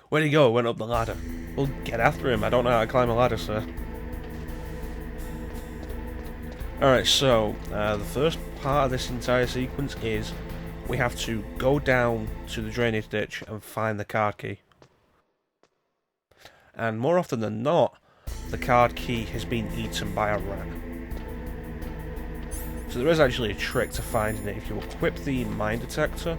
Where'd he go? Went up the ladder. Well, get after him. I don't know how to climb a ladder, sir. Alright, so, the first part of this entire sequence is we have to go down to the drainage ditch and find the card key. And more often than not, the card key has been eaten by a rat. So there is actually a trick to finding it. If you equip the mine detector,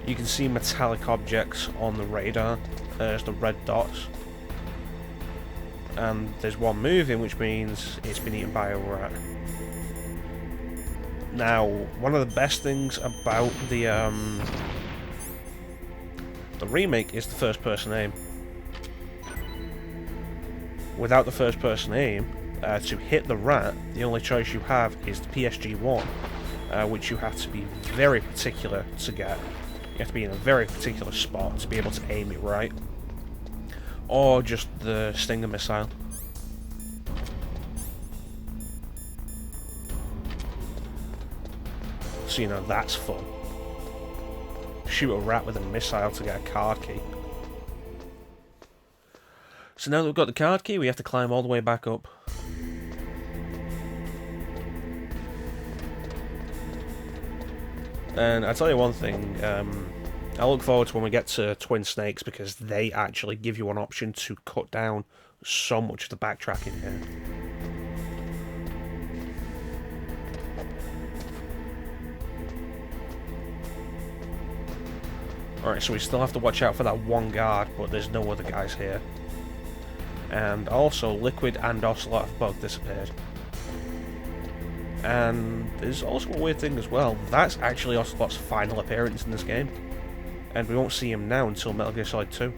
you can see metallic objects on the radar as the red dots. And there's one moving, which means it's been eaten by a rat. Now, one of the best things about the remake is the first-person aim. Without the first-person aim, to hit the rat, the only choice you have is the PSG-1, which you have to be very particular to get. You have to be in a very particular spot to be able to aim it right. Or just the Stinger missile. So, you know, that's fun. Shoot a rat with a missile to get a card key. So now that we've got the card key, we have to climb all the way back up. And I tell you one thing, I look forward to when we get to Twin Snakes, because they actually give you an option to cut down so much of the backtracking here. Alright, so we still have to watch out for that one guard, but there's no other guys here. And also, Liquid and Ocelot have both disappeared. And there's also a weird thing as well. That's actually Ocelot's final appearance in this game. And we won't see him now until Metal Gear Solid 2.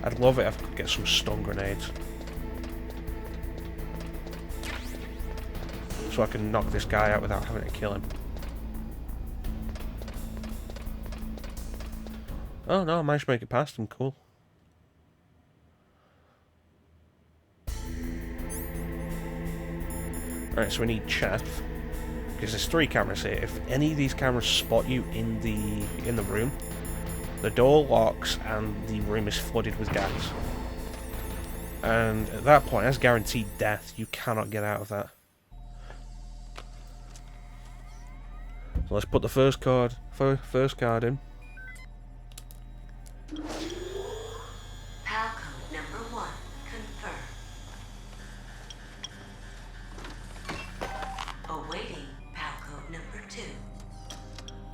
I'd love it if I could get some stun grenades. So I can knock this guy out without having to kill him. Oh no, I managed to make it past him, cool. Alright, so we need chaff. Because there's 3 cameras here. If any of these cameras spot you in the room, the door locks and the room is flooded with gas. And at that point, that's guaranteed death. You cannot get out of that. So let's put the first card in. PAL code number 1 confirmed. Awaiting PAL code number 2.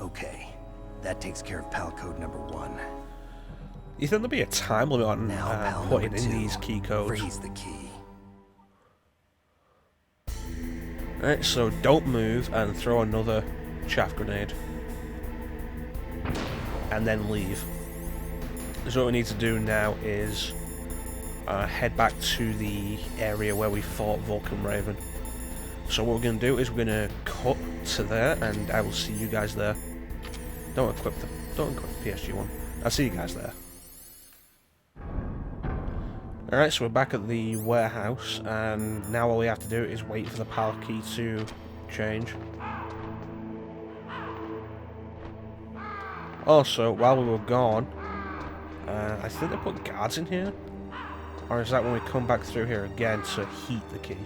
Okay, that takes care of PAL code number 1. You think there'll be a time limit on Now PAL putting number in 2. these key codes? Freeze the key. Alright, so don't move and throw another chaff grenade. And then leave. So what we need to do now is head back to the area where we fought Vulcan Raven. So what we're going to do is we're going to cut to there, and I will see you guys there. Don't equip the PSG-1. I'll see you guys there. Alright, so we're back at the warehouse, and now all we have to do is wait for the PAL key to change. Also, while we were gone, I think they put guards in here? Or is that when we come back through here again to heat the key?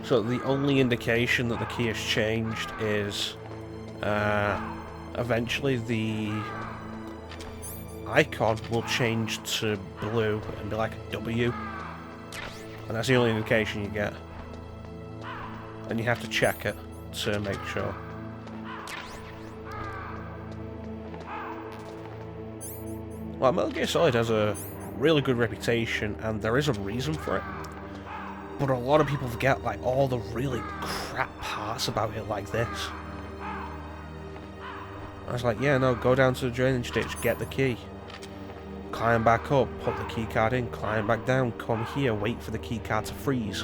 So the only indication that the key has changed is eventually the icon will change to blue and be like a W. And that's the only indication you get. And you have to check it to make sure. Well, Metal Gear Solid has a really good reputation, and there is a reason for it. But a lot of people forget, like, all the really crap parts about it, like this. I was like, yeah, no, go down to the drainage ditch, get the key. Climb back up, put the key card in, climb back down, come here, wait for the key card to freeze.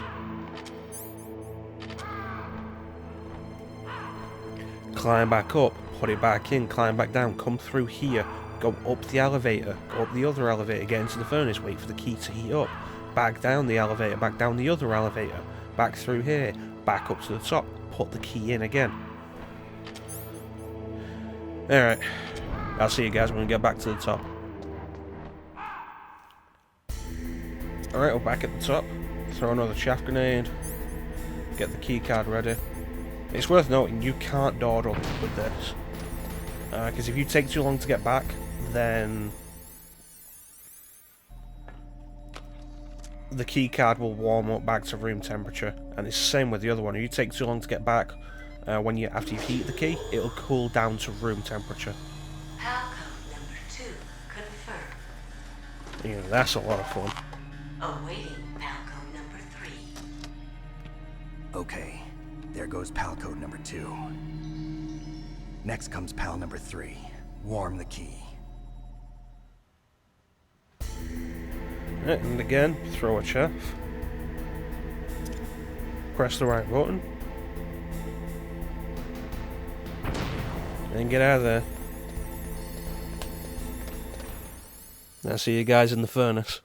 Climb back up, put it back in, climb back down, come through here, go up the elevator, go up the other elevator, get into the furnace, wait for the key to heat up, back down the elevator, back down the other elevator, back through here, back up to the top, put the key in again. Alright, I'll see you guys when we get back to the top. Alright, we're back at the top. Throw another chaff grenade. Get the key card ready. It's worth noting you can't dawdle with this. Because if you take too long to get back, then the key card will warm up back to room temperature. And it's the same with the other one. If you take too long to get back, after you've heated the key, it'll cool down to room temperature. PAL code number 2 confirmed. Yeah, that's a lot of fun. Awaiting PAL code number 3. Okay, there goes PAL code number 2. Next comes PAL number 3. Warm the key. Right, and again, throw a chaff. Press the right button. And get out of there. I'll see you guys in the furnace.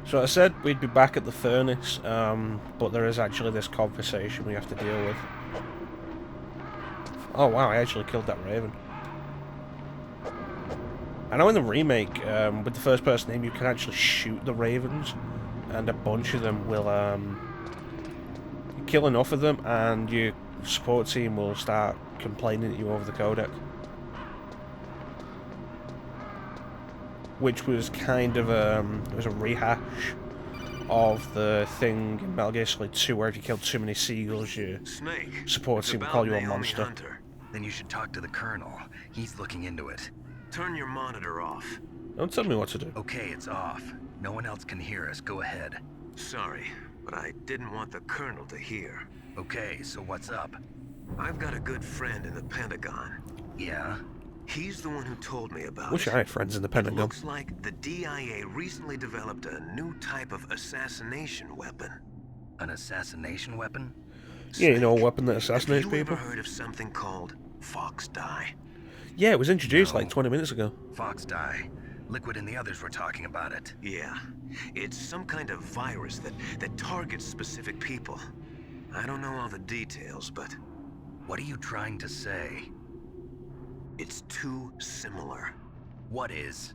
So I said we'd be back at the furnace, but there is actually this conversation we have to deal with. Oh wow, I actually killed that raven. I know in the remake, with the first person aim, you can actually shoot the ravens, and a bunch of them will, you kill enough of them, and your support team will start complaining at you over the codec. Which was kind of it was a rehash of the thing in Metal Gear Solid 2, where if you killed too many seagulls, your support team will call you a monster. Hunter. Then you should talk to the Colonel. He's looking into it. Turn your monitor off. Don't tell me what to do. Okay, it's off. No one else can hear us. Go ahead. Sorry, but I didn't want the Colonel to hear. Okay, so what's up? I've got a good friend in the Pentagon. Yeah? He's the one who told me about Wish it. I had friends in the Pentagon. Looks like the DIA recently developed a new type of assassination weapon. An assassination weapon? Yeah, you know, a weapon that assassinates Have you people. ever heard of something called Fox Dye? Yeah, it was introduced No. like 20 minutes ago. Fox Dye. Liquid and the others were talking about it. Yeah. It's some kind of virus that targets specific people. I don't know all the details, but What are you trying to say? it's too similar. What is?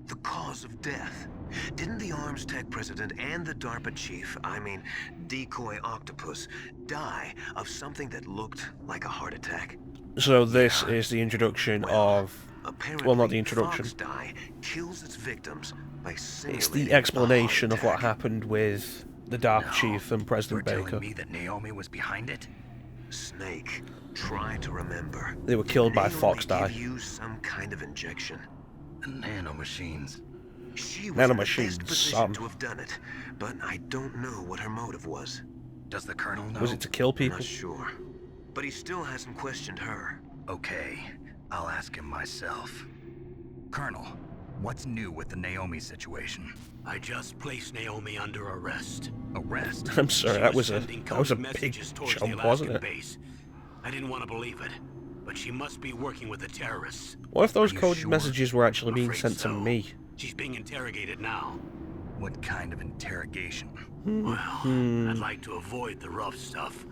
The cause of death. Didn't the Arms Tech president and the DARPA chief, I mean, Decoy Octopus, die of something that looked like a heart attack? So this is the introduction of... Apparently, Well, not the introduction. Fox Dye kills its victims by It's simulating the explanation a of heart what attack. happened with the DARPA chief and You're President Baker. telling me that Naomi was behind it? Snake, try to remember. They were killed by Naomi Fox Dye. gave you some kind of injection. The nanomachines. She was in the Nanomachines, best position son. to have done it, but I don't know what her motive was. Does the Colonel know? Was it to kill I'm people? not sure. But he still hasn't questioned her. Okay, I'll ask him myself. Colonel, what's new with the Naomi situation? I just placed Naomi under arrest. Arrest? I'm sorry, She that was sending a coded big messages towards the jump, wasn't Alaskan it? base. I didn't want to believe it, but she must be working with the terrorists. What if those Are you coded sure? messages were actually being Afraid sent to so. me? She's being interrogated now. What kind of interrogation? Well, I'd like to avoid the rough stuff,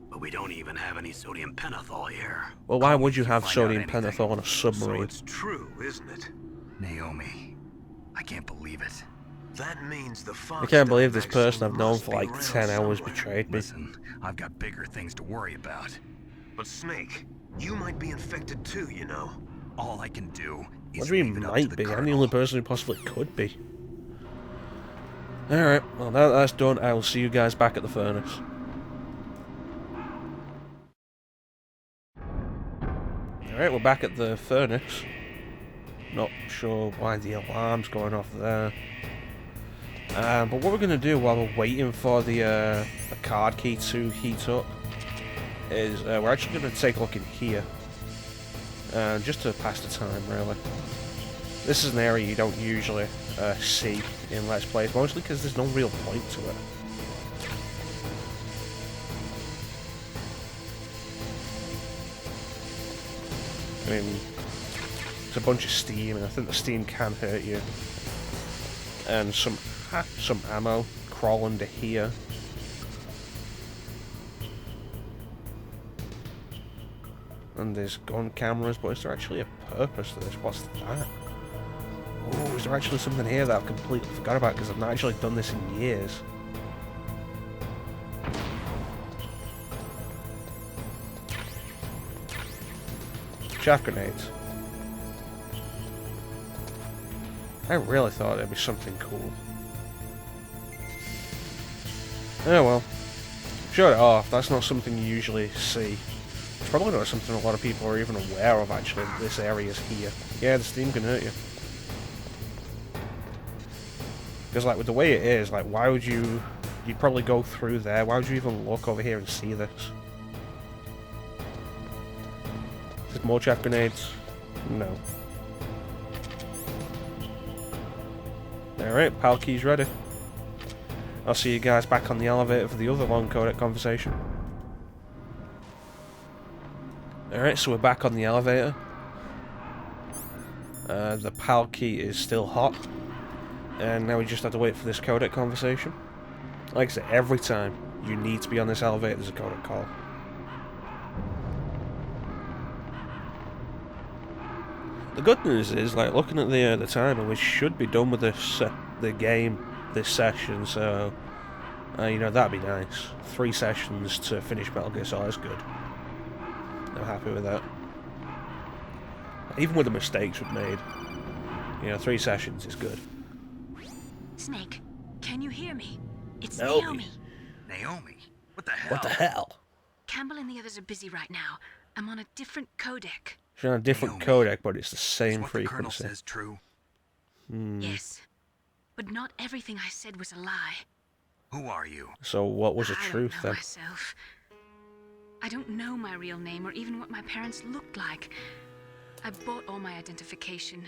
but we don't even have any sodium pentothal here. Well, why would you if you have find sodium out anything. pentothal on a So submarine? it's true, isn't it? Naomi. I can't believe it. That means the Fox I can't Dye believe this vaccine person I've known must for be like around 10 hours somewhere. betrayed me. Listen, I've got bigger things to worry about. But Snake, you might be infected too, you know. All I can do is What do you leave mean it up might to the be? I'm the Colonel. only person who possibly could be. Alright, well now that's done, I will see you guys back at the furnace. Alright, we're back at the furnace. Not sure why the alarm's going off there. But what we're going to do while we're waiting for the card key to heat up is we're actually going to take a look in here. Just to pass the time, really. This is an area you don't usually see in Let's Plays, mostly because there's no real point to it. I mean, it's a bunch of steam, and I think the steam can hurt you. And some ammo crawl under here. And there's gun cameras, but is there actually a purpose to this? What's that? Oh, is there actually something here that I've completely forgot about because I've not actually done this in years? Chaff grenades. I really thought there'd be something cool. Oh well. Shut it off, that's not something you usually see. It's probably not something a lot of people are even aware of, actually, that this area is here. Yeah, the steam can hurt you. Because, like, with the way it is, like, why would you... You'd probably go through there. Why would you even look over here and see this? Is there more chaff grenades? No. Alright, PAL key's ready. I'll see you guys back on the elevator for the other long codec conversation. Alright, so we're back on the elevator. The PAL key is still hot. And now we just have to wait for this codec conversation. Like I said, every time you need to be on this elevator, there's a codec call. The good news is, like, looking at the timer, we should be done with this the game this session, so you know, that'd be nice. 3 sessions to finish Metal Gear Solid is good. I'm happy with that. Even with the mistakes we've made, you know, 3 sessions is good. Snake, can you hear me? It's Naomi. Naomi. Naomi, what the hell? What the hell? Campbell and the others are busy right now. I'm on a different codec. She's on a different Naomi, codec, but it's the same Is what the Colonel frequency. says true? Yes. But not everything I said was a lie. Who are you? So what was the I truth don't know then? myself. I don't know my real name or even what my parents looked like. I bought all my identification.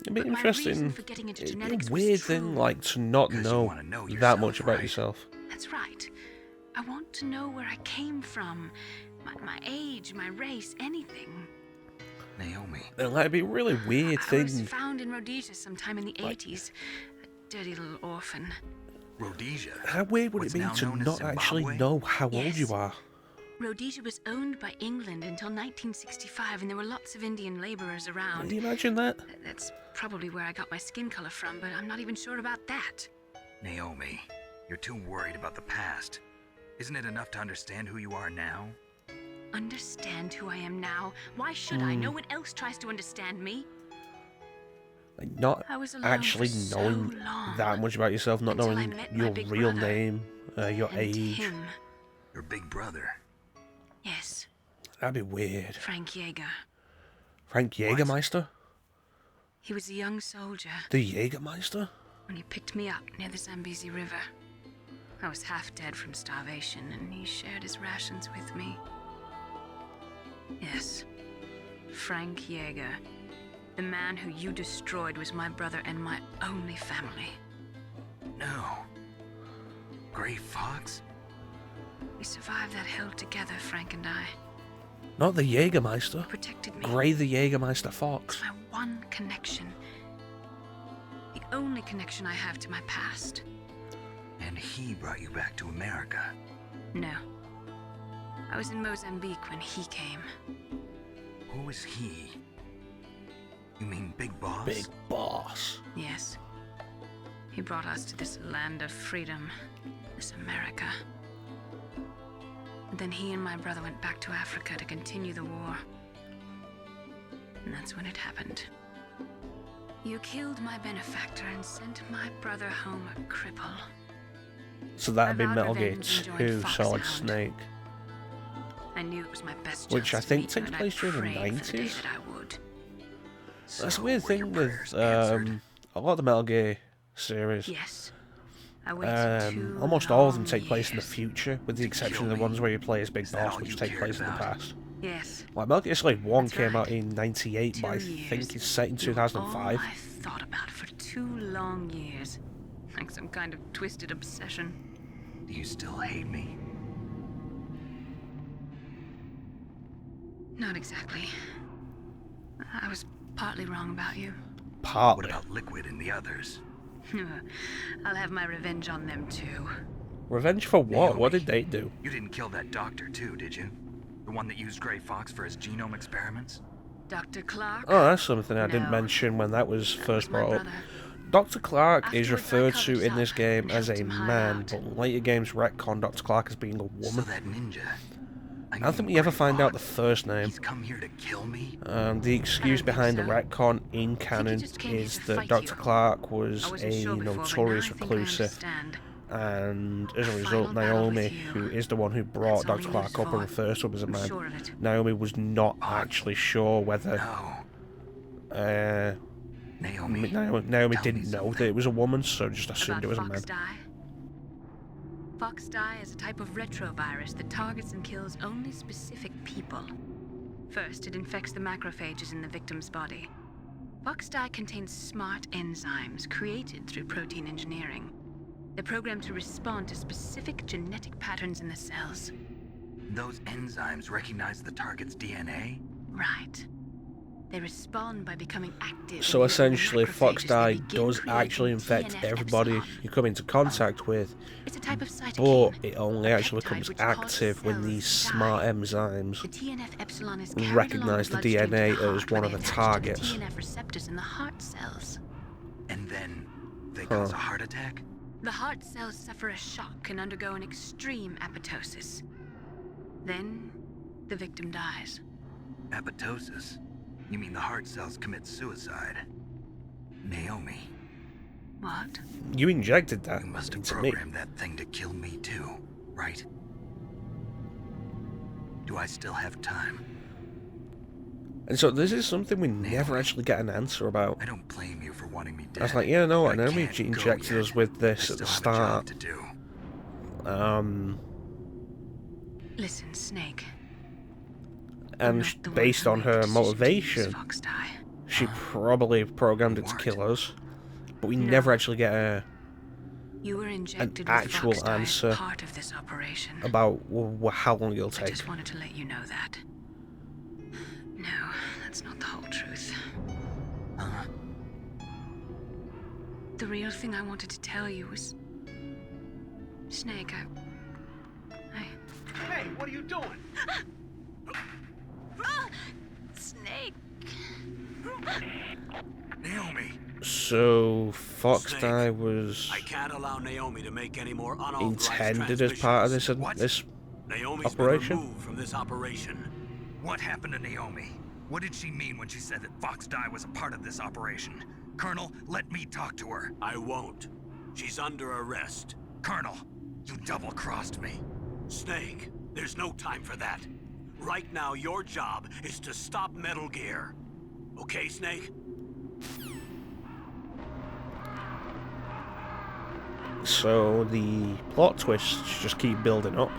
It'd be But my reason interesting. for getting into It'd be genetics a was weird true. thing, like, to not 'Cause you know wanna know that yourself, much about right? yourself. That's right. I want to know where I came from. My age, my race, anything. Naomi. And that'd be a really weird I was thing. found in Rhodesia sometime in the 80s. A dirty little orphan. Rhodesia. How weird would What's it be now to known as not actually Zimbabwe? know how old Yes. you are? Rhodesia was owned by England until 1965, and there were lots of Indian laborers Can around. you imagine that? That's probably where I got my skin color from, but I'm not even sure about that. Naomi, you're too worried about the past. Isn't it enough to understand who you are now? Understand who I am now? Why should I? No one else tries to understand me. Like, not I was alone actually for so knowing long, that much about yourself, not until I knowing met my your big real brother. name, your And age. him. Your big brother. Yes, That'd be weird. Frank Yeager. Frank Jägermeister? He was a young soldier The Jägermeister? when he picked me up near the Zambezi River. I was half dead from starvation, and he shared his rations with me. Yes, Frank Yeager. The man who you destroyed was my brother and my only family. No. Gray Fox? We survived that hell together, Frank and I. Not the Jägermeister. Protected me. Gray the Jägermeister Fox. It's my one connection. The only connection I have to my past. And he brought you back to America. No. I was in Mozambique when he came. Who is he? You mean Big Boss? Big Boss. Yes. He brought us to this land of freedom, this America. And then he and my brother went back to Africa to continue the war. And that's when it happened. You killed my benefactor and sent my brother home a cripple. So that'd be I vowed Metal Gear revenge and joined 2 Solid Foxhound. Snake. I knew it was my best Which chance I to think meet you, takes and place I during the prayed for the day 90s. that I would. That's So, a weird were your thing with prayers answered? a lot of the Metal Gear series. Yes. I waited two Almost all of them long take place in the years. future, with the exception kill of the me? ones where you play as Big Is that Boss, all which you take cared place in the about? past. Yes. Like Metal Gear Solid 1 That's came out right. in 98, but I 2 think years. it's set in You were 2005. all I thought about for 2 long years. Like some kind of twisted obsession. Do you still hate me? Not exactly. I was partly wrong about you. What Partly. about Liquid and the others? I'll have my revenge on them too. Revenge for what? Naomi, What did they do? You didn't kill that doctor too, did you? The one that used Grey Fox for his genome experiments? Dr. Clark? Oh, that's something I didn't No. mention when that was That first was my brought up. brother. Dr. Clark is Afterwards, I referred covered to in up this game and as helped a him hide man, out. but later games retcon Dr. Clark as being a So woman. that ninja. I don't think we ever find out the first name. He's come here to kill me? The excuse think behind the so. retcon in canon just came here is to that fight Dr. you. Clark I was wasn't a sure before, but notorious now I think I reclusive, understand. and as a A result, final battle with Naomi, you. who is the one who brought That's all Dr. he Clark lives up and for. refers to him as a I'm man, sure of it. Naomi was not actually sure whether No. Naomi. Naomi tell didn't me know something. that it was a woman, so just assumed About it was a man. Fox dye? Fox dye is a type of retrovirus that targets and kills only specific people. First, it infects the macrophages in the victim's body. Fox dye contains smart enzymes created through protein engineering. They're programmed to respond to specific genetic patterns in the cells. Those enzymes recognize the target's DNA? Right. They respond by becoming active. So and using the essentially, Fox macrophages dye they begin does actually creating infect TNF everybody epsilon. you come into contact with, It's a type of but cytokine. it only a actually peptide becomes which causes active when cells these to smart die. enzymes The TNF epsilon is carried recognize the along bloodstream to DNA the heart, as where one of they the attach targets. to the TNF receptors in the heart cells. And then they cause a heart attack? The heart cells suffer a shock and undergo an extreme apoptosis. Then, the victim dies. Apoptosis? You mean the heart cells commit suicide? Naomi, What? You injected that you must have into me. programmed that thing to kill me too, right? Do I still have time? And so this is something we never actually get an answer about. I don't blame you for wanting me dead. I was like, yeah, no, but I know can't go injected yet. us with this I at the still have a job start. to do. Listen, Snake. And based on her motivation, Fox dye. she probably programmed it to kill us. But we never actually get You were injected actual with Fox dye answer as part of this operation. about how long it'll I take. just wanted to let you know that. No, that's not the whole truth. Huh? The real thing I wanted to tell you was... Snake, I... Hey, what are you doing? Snake! Naomi! So Fox Snake, dye was I can't allow Naomi to make any more unauthorized intended as part of this What? this Naomi's operation? been removed from this operation. What happened to Naomi? What did she mean when she said that Fox dye was a part of this operation? Colonel, let me talk to her. I won't. She's under arrest. Colonel, you double-crossed me. Snake, there's no time for that. Right now, your job is to stop Metal Gear. Okay, Snake? So the plot twists just keep building up.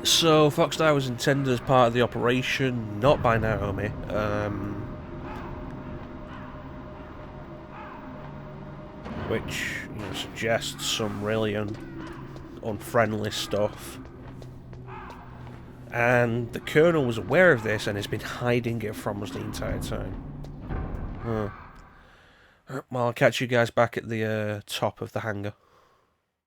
So Fox dye was intended as part of the operation, not by Naomi. Which, you know, suggests some really unfriendly stuff. And the Colonel was aware of this and has been hiding it from us the entire time. Well, I'll catch you guys back at the top of the hangar.